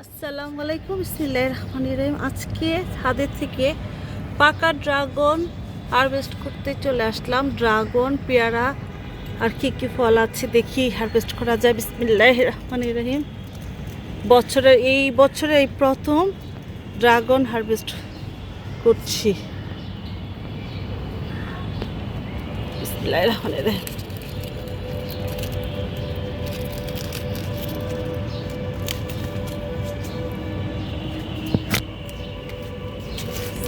আসসালামু আলাইকুম, বিসমিল্লাহির রহমানির রহিম। আজকে ছাদের থেকে পাকা ড্রাগন হারভেস্ট করতে চলে আসলাম। ড্রাগন, পেয়ারা আর কি কি ফল আছে দেখি হারভেস্ট করা যায়। বিসমিল্লাহির রহমানির রহিম। এই বছরে এই প্রথম ড্রাগন হারভেস্ট করছি। বিসমিল্লাহির রহমানির রহিম।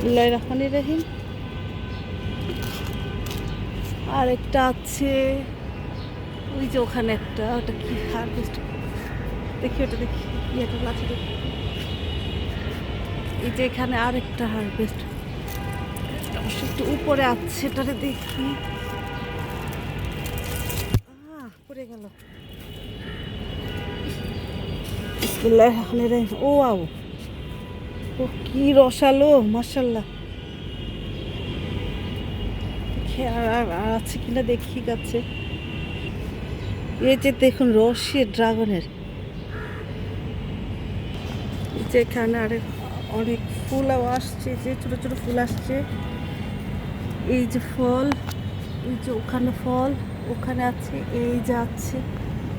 বিসমিল্লাহির রহমানির রহিম। আর একটা আছে ওই যে ওখানে একটা, ওটা কি হারভেস্ট দেখি, ওটা দেখি ইয়েটা লাঠি দেখি। এই যে এখানে আরেকটা হারভেস্ট অবশ্য একটু উপরে আছে, এটারে দেখি। পড়ে গেল। বিসমিল্লাহির রহমানির রহিম। ও আও, ও কি রসালো, মাশাআল্লাহ। আর আছে কিনা দেখি গাছে। এই যে দেখুন রসে ড্রাগনের, যে এখানে অনেক ফুল আসছে, যে ছোট ছোট ফুল আসছে। এই যে ফল, এই যে ওখানে ফল, ওখানে আছে, এই যে আছে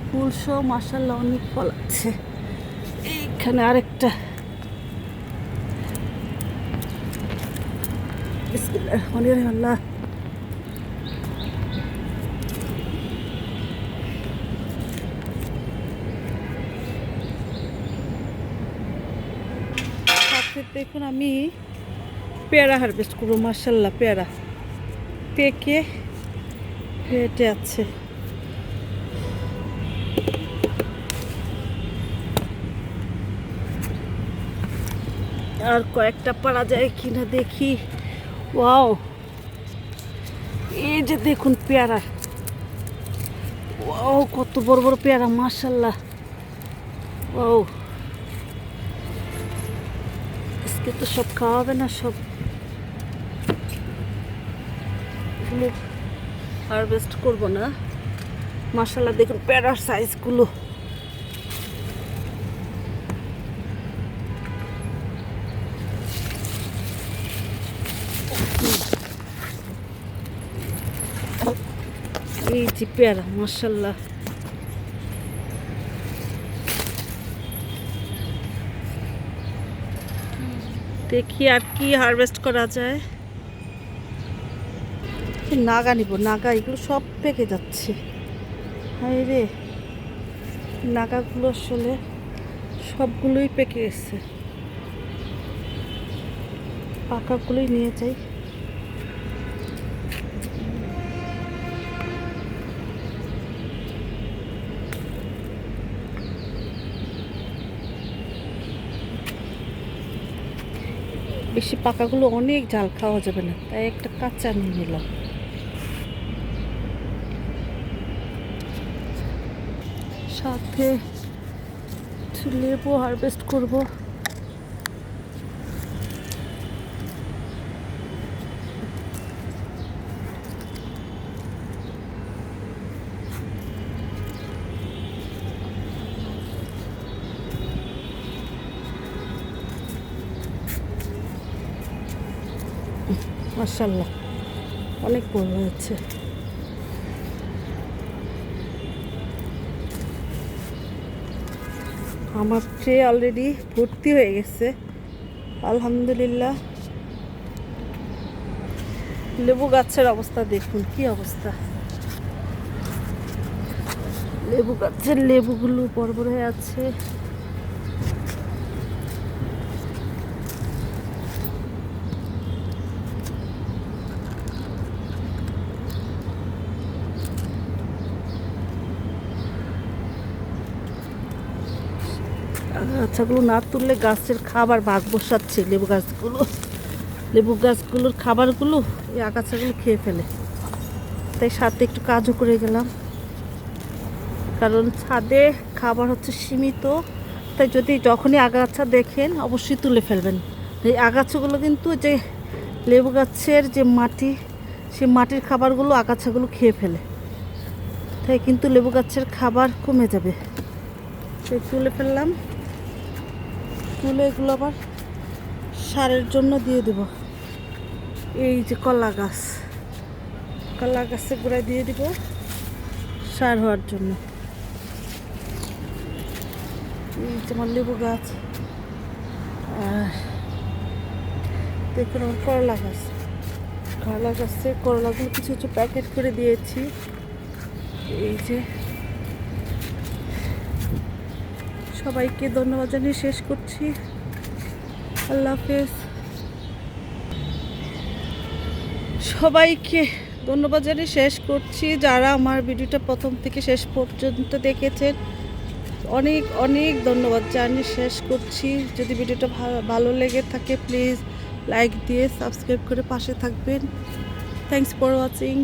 ফুল সহ, মাশাআল্লাহ অনেক ফল আছে। এইখানে আরেকটা। বিসমিল্লাহির রহমানির রহিম। আল্লাহ, দেখুন আমি পেয়ারা হারভেস্ট করবো। মাশাআল্লাহ পেয়ারা পেকে ফেটে আছে। আর কয়েকটা পারা যায় কিনা দেখি। ওয়াও, এই যে দেখুন পেয়ারা। ওয়াও, কত বড় বড় পেয়ারা, মাশাআল্লাহ। ওয়াও, আজকে তো সব খাওয়াবে না, সব হারভেস্ট করবো না। মাশাআল্লাহ দেখুন পেয়ারার সাইজগুলো। এই যে পেয়ারা, মাশাআল্লাহ। দেখি আর কি হারভেস্ট করা যায়। নাগা নিব, নাগা, এগুলো সব পেকে যাচ্ছে। হায় রে, নাগাগুলো আসলে সবগুলোই পেকে গেছে। পাকাগুলোই নিয়ে যাই। বেশি পাকাগুলো অনেক ঝাল, খাওয়া যাবে না, তাই একটা কাঁচা নিয়ে নিলাম। সাথে লেবু হারভেস্ট করব। মাশাআল্লাহ অনেক বড় হয়েছে। আমার ট্রে অলরেডি ভর্তি হয়ে গেছে, আলহামদুলিল্লাহ। লেবু গাছের অবস্থা দেখুন, কি অবস্থা। লেবু গাছের লেবুগুলো বড় বড় হয়ে আছে। আগাছাগুলো না তুললে গাছের খাবার ভাগ বসাচ্ছে। লেবু গাছগুলোর খাবারগুলো এই আগাছাগুলো খেয়ে ফেলে, তাই সাথে একটু কাজও করে গেলাম। কারণ ছাদে খাবার হচ্ছে সীমিত, তাই যখনই আগাছা দেখেন অবশ্যই তুলে ফেলবেন। এই আগাছাগুলো কিন্তু যে লেবু গাছের যে মাটি, সেই মাটির খাবারগুলো আগাছাগুলো খেয়ে ফেলে, তাই কিন্তু লেবু গাছের খাবার কমে যাবে। তাই তুলে ফেললাম। তুলে এগুলো আবার সারের জন্য দিয়ে দেব। এই যে কলা গাছের গোড়ায় দিয়ে দিব সার হওয়ার জন্য। এই যে আমার লেবু গাছ, আর দেখুন আমার করলা গাছে করলাগুলো কিছু কিছু প্যাকেট করে দিয়েছি। এই যে সবাইকে ধন্যবাদ জানিয়ে শেষ করছি। আল্লাহ হাফেজ। সবাইকে ধন্যবাদ জানিয়ে শেষ করছি, যারা আমার ভিডিওটা প্রথম থেকে শেষ পর্যন্ত দেখেছেন অনেক অনেক ধন্যবাদ জানিয়ে শেষ করছি। যদি ভিডিওটা ভালো লেগে থাকে প্লিজ লাইক দিয়ে সাবস্ক্রাইব করে পাশে থাকবেন। Thanks for watching.